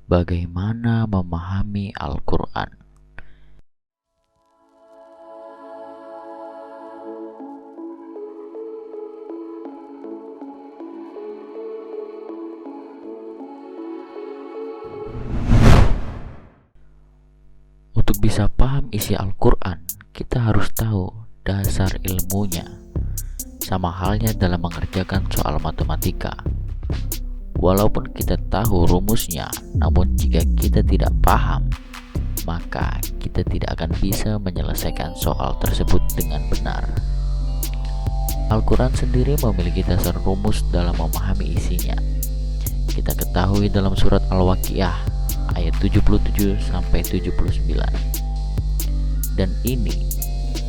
Bagaimana memahami Al-Quran? Untuk bisa paham isi Al-Quran, kita harus tahu dasar ilmunya. Sama halnya dalam mengerjakan soal matematika. Walaupun kita tahu rumusnya, namun jika kita tidak paham, maka kita tidak akan bisa menyelesaikan soal tersebut dengan benar. Al-Quran sendiri memiliki dasar rumus dalam memahami isinya. Kita ketahui dalam surat Al-Waqiah ayat 77-79. Dan ini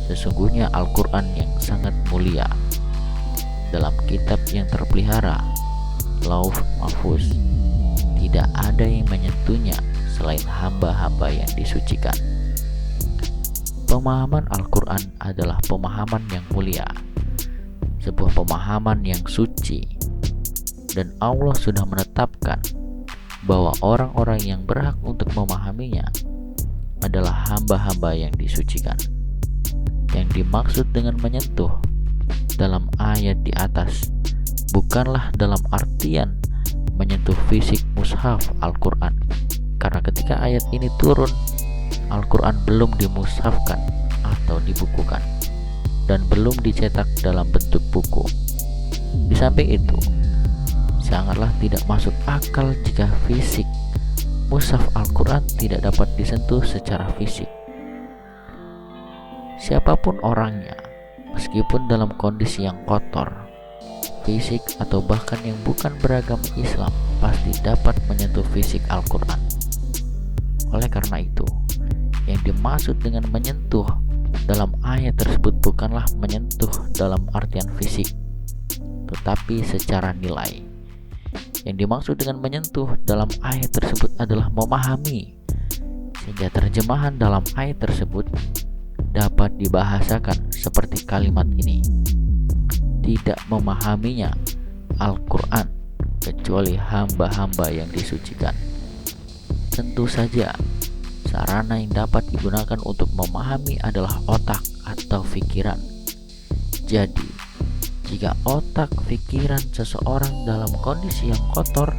sesungguhnya Al-Quran yang sangat mulia, dalam kitab yang terpelihara, Lauh Mahfuz, tidak ada yang menyentuhnya selain hamba-hamba yang disucikan. Pemahaman Al-Quran adalah pemahaman yang mulia, sebuah pemahaman yang suci, dan Allah sudah menetapkan bahwa orang-orang yang berhak untuk memahaminya adalah hamba-hamba yang disucikan. Yang dimaksud dengan menyentuh dalam ayat di atas bukanlah dalam artian menyentuh fisik mushaf Al-Quran, karena ketika ayat ini turun, Al-Quran belum dimushafkan atau dibukukan dan belum dicetak dalam bentuk buku. Di samping itu, sangatlah tidak masuk akal jika fisik mushaf Al-Quran tidak dapat disentuh secara fisik. Siapapun orangnya, meskipun dalam kondisi yang kotor, fisik atau bahkan yang bukan beragama Islam, pasti dapat menyentuh fisik Al-Quran. Oleh karena itu, yang dimaksud dengan menyentuh dalam ayat tersebut bukanlah menyentuh dalam artian fisik, tetapi secara nilai. Yang dimaksud dengan menyentuh dalam ayat tersebut adalah memahami, sehingga terjemahan dalam ayat tersebut dapat dibahasakan seperti kalimat ini: tidak memahaminya Al-Quran kecuali hamba-hamba yang disucikan. Tentu saja, sarana yang dapat digunakan untuk memahami adalah otak atau pikiran. Jadi, jika otak pikiran seseorang dalam kondisi yang kotor,